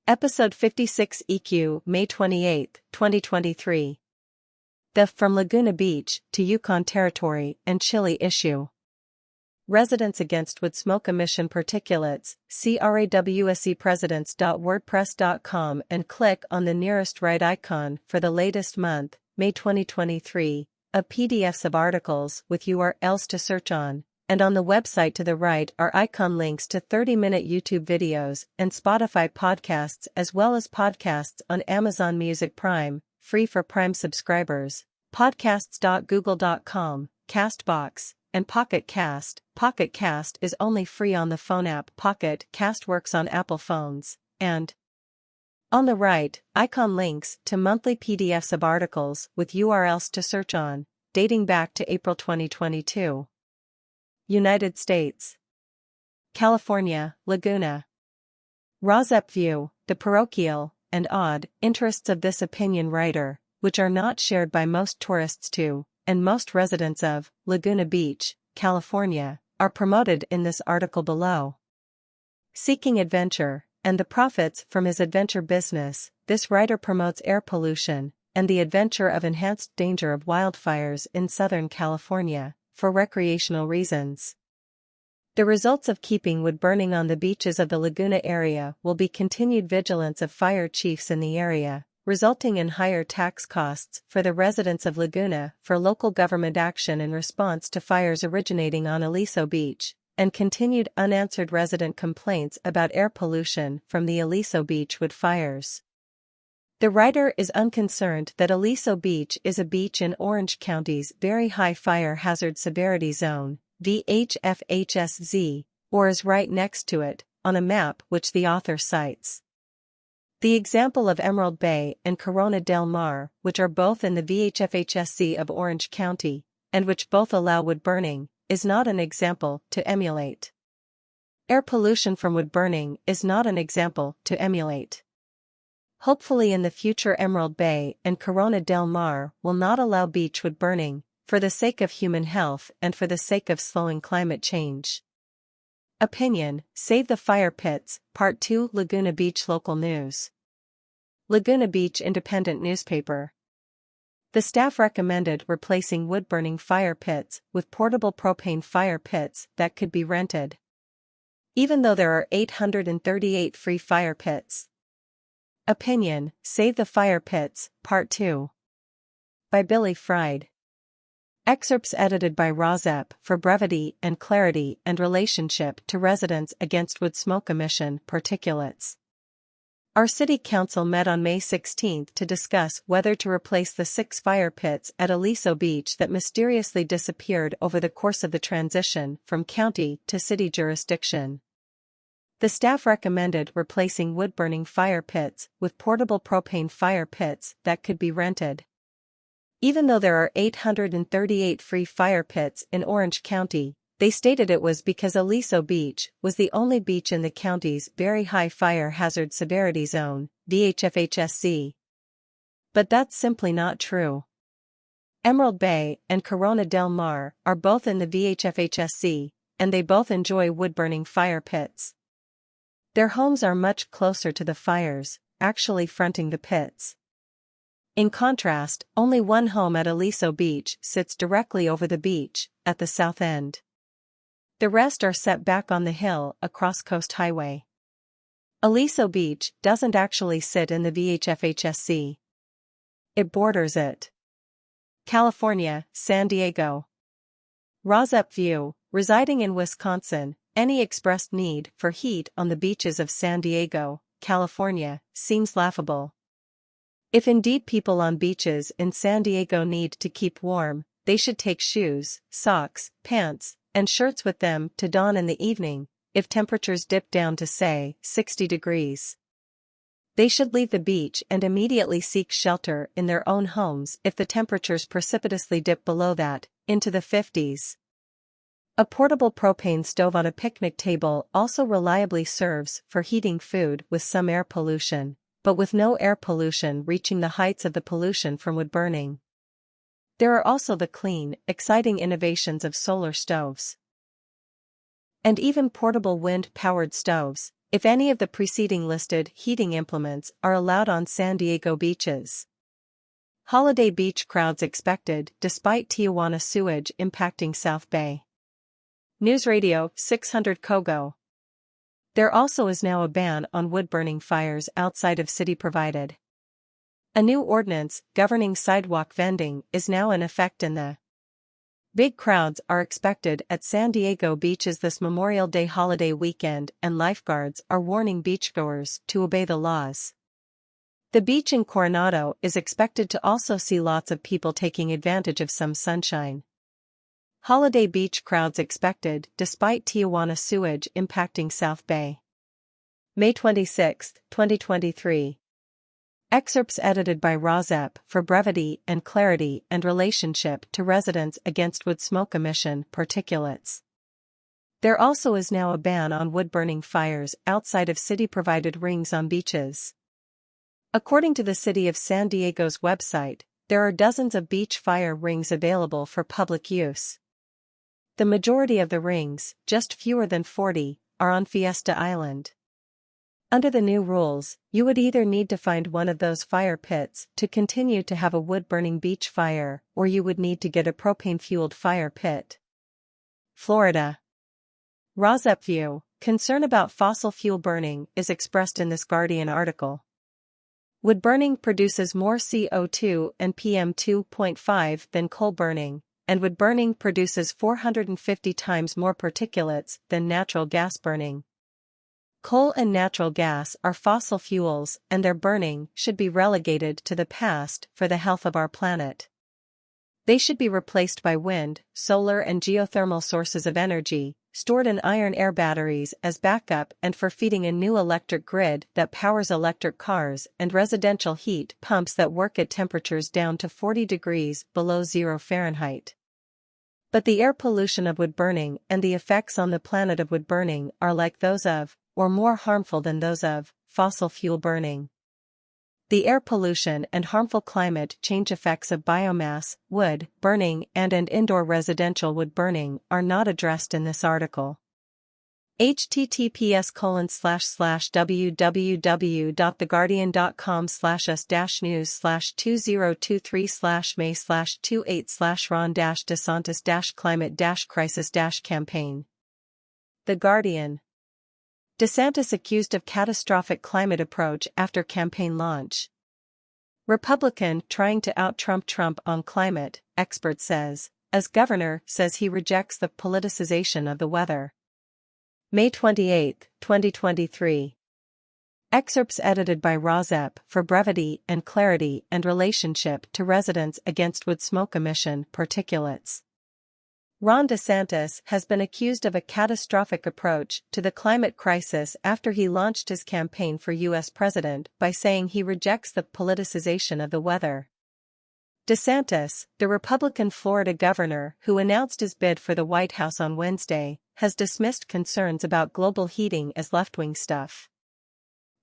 Episode 56 EQ, May 28, 2023. The From Laguna Beach to Yukon Territory and Chile issue. Residents against wood smoke emission particulates, CRAWSEpresidents.wordpress.com and click on the nearest right icon for the latest month, May 2023, of PDFs of articles with URLs to search on. And on the website to the right are icon links to 30-minute YouTube videos and Spotify podcasts as well as podcasts on Amazon Music Prime, free for Prime subscribers, podcasts.google.com, Castbox, and Pocket Cast. Pocket Cast is only free on the phone app. Pocket Cast works on Apple phones, and on the right, icon links to monthly PDFs of articles with URLs to search on, dating back to April 2022. United States. California, Laguna. Rosep view, the parochial, and odd, interests of this opinion writer, which are not shared by most tourists to, and most residents of, Laguna Beach, California, are promoted in this article below. Seeking adventure, and the profits from his adventure business, this writer promotes air pollution, and the adventure of enhanced danger of wildfires in Southern California, for recreational reasons. The results of keeping wood burning on the beaches of the Laguna area will be continued vigilance of fire chiefs in the area, resulting in higher tax costs for the residents of Laguna for local government action in response to fires originating on Aliso Beach, and continued unanswered resident complaints about air pollution from the Aliso Beach wood fires. The writer is unconcerned that Aliso Beach is a beach in Orange County's Very High Fire Hazard Severity Zone, VHFHSZ, or is right next to it, on a map which the author cites. The example of Emerald Bay and Corona del Mar, which are both in the VHFHSZ of Orange County, and which both allow wood burning, is not an example to emulate. Air pollution from wood burning is not an example to emulate. Hopefully in the future Emerald Bay and Corona del Mar will not allow beachwood burning, for the sake of human health and for the sake of slowing climate change. Opinion, Save the Fire Pits, Part 2 Laguna Beach Local News. Laguna Beach Independent Newspaper. The staff recommended replacing wood-burning fire pits with portable propane fire pits that could be rented. Even though there are 838 free fire pits. Opinion, Save the Fire Pits, Part 2. By Billy Fried. Excerpts edited by Rosep for brevity and clarity and relationship to residents against wood smoke emission particulates. Our city council met on May 16 to discuss whether to replace the 6 fire pits at Aliso Beach that mysteriously disappeared over the course of the transition from county to city jurisdiction. The staff recommended replacing wood-burning fire pits with portable propane fire pits that could be rented. Even though there are 838 free fire pits in Orange County, they stated it was because Aliso Beach was the only beach in the county's Very High Fire Hazard Severity Zone, VHFHSZ. But that's simply not true. Emerald Bay and Corona del Mar are both in the VHFHSZ, and they both enjoy wood-burning fire pits. Their homes are much closer to the fires, actually fronting the pits. In contrast, only one home at Aliso Beach sits directly over the beach, at the south end. The rest are set back on the hill across Coast Highway. Aliso Beach doesn't actually sit in the VHFHSZ. It borders it. California, San Diego. Rosep view, residing in Wisconsin, any expressed need for heat on the beaches of San Diego, California, seems laughable. If indeed people on beaches in San Diego need to keep warm, they should take shoes, socks, pants, and shirts with them to don in the evening, if temperatures dip down to say, 60 degrees. They should leave the beach and immediately seek shelter in their own homes if the temperatures precipitously dip below that, into the 50s. A portable propane stove on a picnic table also reliably serves for heating food with some air pollution, but with no air pollution reaching the heights of the pollution from wood burning. There are also the clean, exciting innovations of solar stoves. And even portable wind-powered stoves, if any of the preceding listed heating implements are allowed on San Diego beaches. Holiday beach crowds expected despite Tijuana sewage impacting South Bay. News Radio 600 Kogo. There also is now a ban on wood-burning fires outside of city-provided. A new ordinance governing sidewalk vending is now in effect in the big crowds are expected at San Diego beaches this Memorial Day holiday weekend, and lifeguards are warning beachgoers to obey the laws. The beach in Coronado is expected to also see lots of people taking advantage of some sunshine. Holiday beach crowds expected despite Tijuana sewage impacting South Bay. May 26, 2023. Excerpts edited by Rozep for brevity and clarity and relationship to residents against wood smoke emission particulates. There also is now a ban on wood-burning fires outside of city-provided rings on beaches. According to the City of San Diego's website, there are dozens of beach fire rings available for public use. The majority of the rings, just fewer than 40, are on Fiesta Island. Under the new rules, you would either need to find one of those fire pits to continue to have a wood-burning beach fire, or you would need to get a propane-fueled fire pit. Florida. Rozep view, concern about fossil fuel burning is expressed in this Guardian article. Wood burning produces more CO2 and PM2.5 than coal burning, and wood burning produces 450 times more particulates than natural gas burning. Coal and natural gas are fossil fuels, and their burning should be relegated to the past for the health of our planet. They should be replaced by wind, solar and geothermal sources of energy, stored in iron-air batteries as backup and for feeding a new electric grid that powers electric cars and residential heat pumps that work at temperatures down to 40 degrees below 0 Fahrenheit. But the air pollution of wood burning and the effects on the planet of wood burning are like those of, or more harmful than those of, fossil fuel burning. The air pollution and harmful climate change effects of biomass, wood burning and indoor residential wood burning are not addressed in this article. https://www.theguardian.com/us-news/2023/may/ron-desantis-climate-crisis-campaign. The Guardian. DeSantis accused of catastrophic climate approach after campaign launch. Republican trying to out-Trump Trump on climate, expert says, as governor says he rejects the politicization of the weather. May 28, 2023. Excerpts edited by Rozep for brevity and clarity and relationship to residents against wood smoke emission particulates. Ron DeSantis has been accused of a catastrophic approach to the climate crisis after he launched his campaign for U.S. president by saying he rejects the politicization of the weather. DeSantis, the Republican Florida governor who announced his bid for the White House on Wednesday, has dismissed concerns about global heating as left-wing stuff.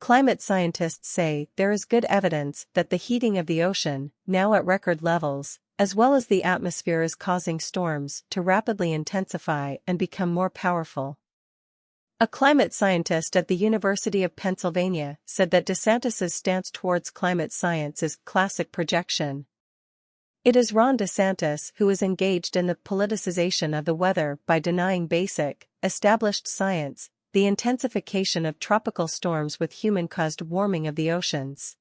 Climate scientists say there is good evidence that the heating of the ocean, now at record levels, as well as the atmosphere, is causing storms to rapidly intensify and become more powerful. A climate scientist at the University of Pennsylvania said that DeSantis's stance towards climate science is classic projection. It is Ron DeSantis who is engaged in the politicization of the weather by denying basic, established science, the intensification of tropical storms with human-caused warming of the oceans.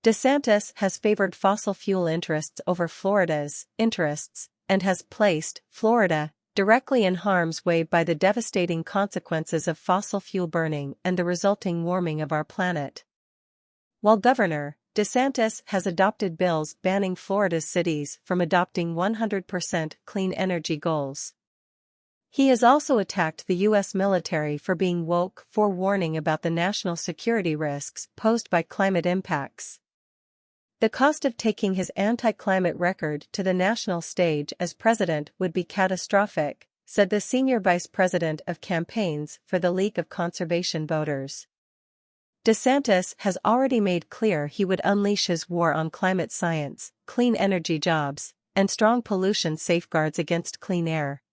DeSantis has favored fossil fuel interests over Florida's interests, and has placed Florida directly in harm's way by the devastating consequences of fossil fuel burning and the resulting warming of our planet. While governor, DeSantis has adopted bills banning Florida's cities from adopting 100% clean energy goals. He has also attacked the U.S. military for being woke, forewarning about the national security risks posed by climate impacts. The cost of taking his anti-climate record to the national stage as president would be catastrophic, said the senior vice president of campaigns for the League of Conservation Voters. DeSantis has already made clear he would unleash his war on climate science, clean energy jobs, and strong pollution safeguards against clean air.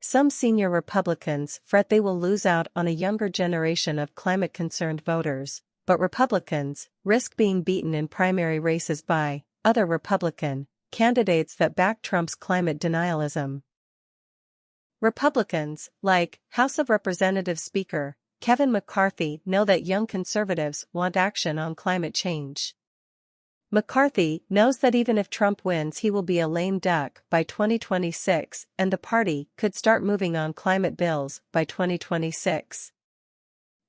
Some senior Republicans fret they will lose out on a younger generation of climate-concerned voters, but Republicans risk being beaten in primary races by other Republican candidates that back Trump's climate denialism. Republicans, like House of Representatives Speaker Kevin McCarthy, know that young conservatives want action on climate change. McCarthy knows that even if Trump wins, he will be a lame duck by 2026, and the party could start moving on climate bills by 2026.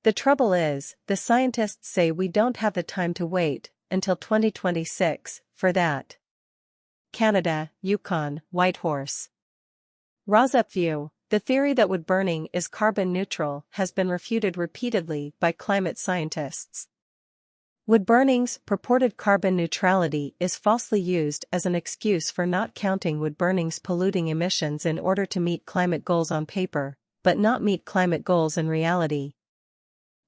The trouble is, the scientists say we don't have the time to wait until 2026 for that. Canada, Yukon, Whitehorse. Rosep view. The theory that wood burning is carbon neutral has been refuted repeatedly by climate scientists. Wood burning's purported carbon neutrality is falsely used as an excuse for not counting wood burning's polluting emissions in order to meet climate goals on paper, but not meet climate goals in reality.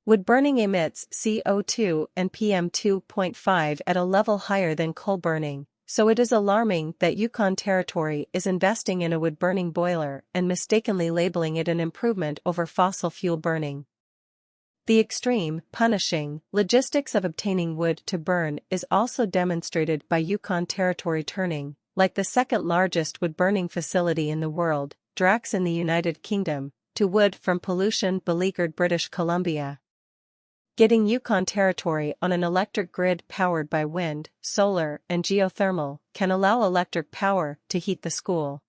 Wood burning emits CO2 and PM2.5 at a level higher than coal burning, so it is alarming that Yukon Territory is investing in a wood-burning boiler and mistakenly labeling it an improvement over fossil fuel burning. The extreme, punishing, logistics of obtaining wood to burn is also demonstrated by Yukon Territory turning, like the second-largest wood-burning facility in the world, Drax in the United Kingdom, to wood from pollution-beleaguered British Columbia. Getting Yukon Territory on an electric grid powered by wind, solar, and geothermal can allow electric power to heat the school.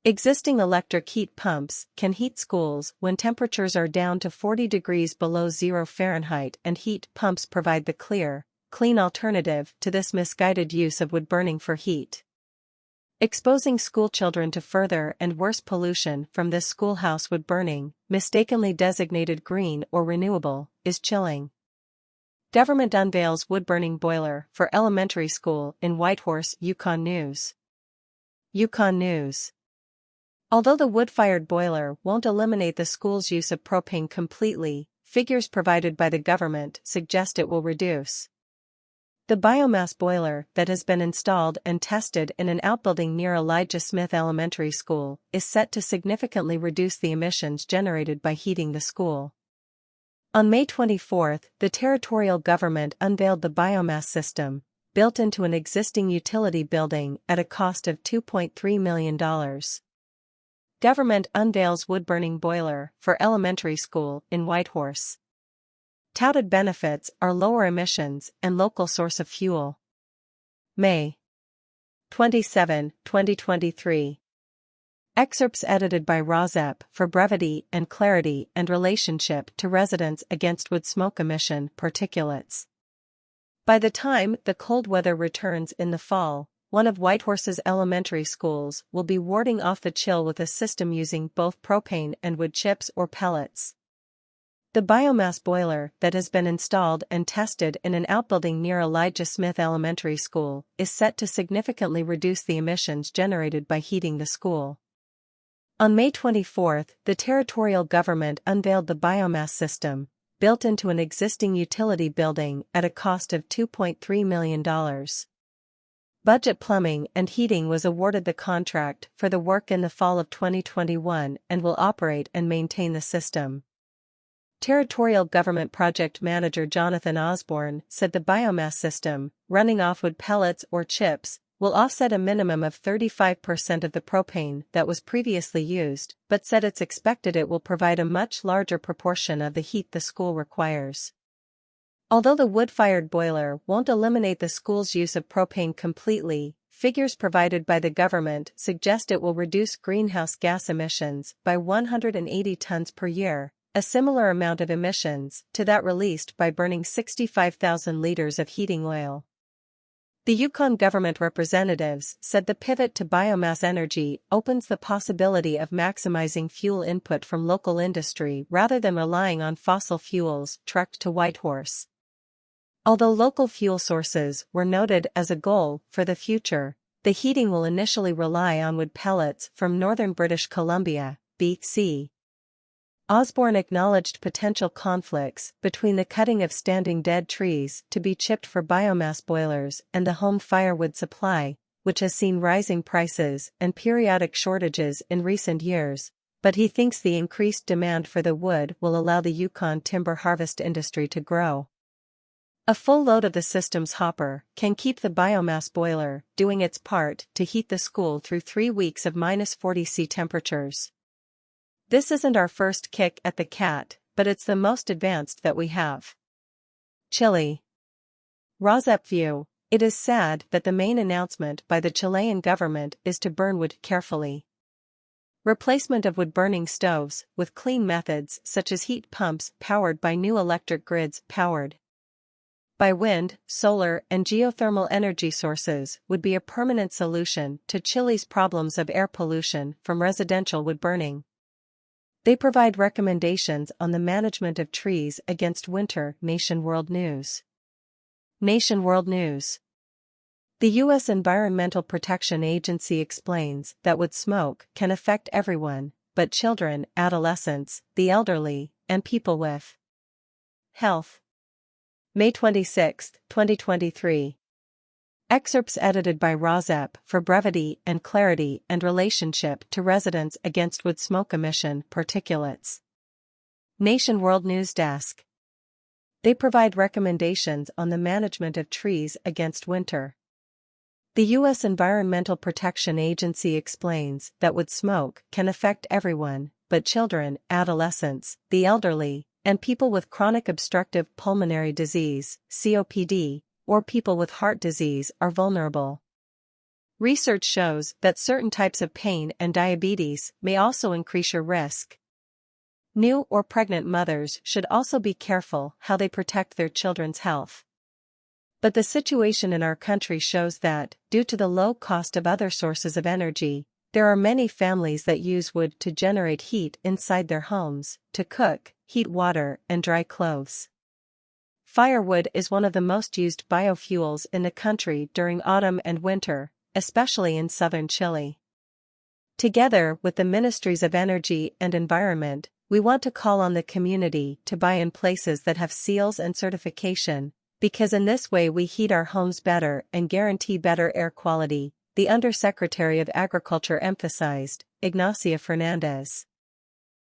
Existing electric heat pumps can heat schools when temperatures are down to 40 degrees below 0 Fahrenheit, and heat pumps provide the clean alternative to this misguided use of wood burning for heat. Exposing schoolchildren to further and worse pollution from this schoolhouse wood burning, mistakenly designated green or renewable, is chilling. Government unveils wood-burning boiler for elementary school in Whitehorse, Yukon News. Yukon News. Although the wood-fired boiler won't eliminate the school's use of propane completely, figures provided by the government suggest it will reduce. The biomass boiler that has been installed and tested in an outbuilding near Elijah Smith Elementary School is set to significantly reduce the emissions generated by heating the school. On May 24, the territorial government unveiled the biomass system, built into an existing utility building at a cost of $2.3 million. Government unveils wood-burning boiler for elementary school in Whitehorse. Touted benefits are lower emissions and local source of fuel. May 27, 2023. Excerpts edited by Rosep for brevity and clarity and relationship to residents against wood smoke emission particulates. By the time the cold weather returns in the fall, one of Whitehorse's elementary schools will be warding off the chill with a system using both propane and wood chips or pellets. The biomass boiler that has been installed and tested in an outbuilding near Elijah Smith Elementary School is set to significantly reduce the emissions generated by heating the school. On May 24, the territorial government unveiled the biomass system, built into an existing utility building at a cost of $2.3 million. Budget Plumbing and Heating was awarded the contract for the work in the fall of 2021 and will operate and maintain the system. Territorial Government Project Manager Jonathan Osborne said the biomass system, running off wood pellets or chips, will offset a minimum of 35% of the propane that was previously used, but said it's expected it will provide a much larger proportion of the heat the school requires. Although the wood-fired boiler won't eliminate the school's use of propane completely, figures provided by the government suggest it will reduce greenhouse gas emissions by 180 tons per year, a similar amount of emissions to that released by burning 65,000 liters of heating oil. The Yukon government representatives said the pivot to biomass energy opens the possibility of maximizing fuel input from local industry rather than relying on fossil fuels trucked to Whitehorse. Although local fuel sources were noted as a goal for the future, the heating will initially rely on wood pellets from northern British Columbia, BC. Osborne acknowledged potential conflicts between the cutting of standing dead trees to be chipped for biomass boilers and the home firewood supply, which has seen rising prices and periodic shortages in recent years, but he thinks the increased demand for the wood will allow the Yukon timber harvest industry to grow. A full load of the system's hopper can keep the biomass boiler doing its part to heat the school through 3 weeks of -40°C temperatures. This isn't our first kick at the cat, but it's the most advanced that we have. Chile. ROSEP view. It is sad that the main announcement by the Chilean government is to burn wood carefully. Replacement of wood-burning stoves with clean methods such as heat pumps powered by new electric grids powered by wind, solar, and geothermal energy sources would be a permanent solution to Chile's problems of air pollution from residential wood burning. They provide recommendations on the management of trees against winter. Nation World News. Nation World News. The U.S. Environmental Protection Agency explains that wood smoke can affect everyone, but children, adolescents, the elderly, and people with health. May 26, 2023. Excerpts edited by ROSEP for brevity and clarity and relationship to residents against wood smoke emission particulates. Nation World News Desk. They provide recommendations on the management of trees against winter. The U.S. Environmental Protection Agency explains that wood smoke can affect everyone, but children, adolescents, the elderly, and people with chronic obstructive pulmonary disease, COPD, or people with heart disease are vulnerable. Research shows that certain types of pain and diabetes may also increase your risk. New or pregnant mothers should also be careful how they protect their children's health. But the situation in our country shows that, due to the low cost of other sources of energy, there are many families that use wood to generate heat inside their homes, to cook, heat water, and dry clothes. Firewood is one of the most used biofuels in the country during autumn and winter, especially in southern Chile. Together with the Ministries of Energy and Environment, we want to call on the community to buy in places that have seals and certification, because in this way we heat our homes better and guarantee better air quality, the Undersecretary of Agriculture emphasized, Ignacia Fernandez.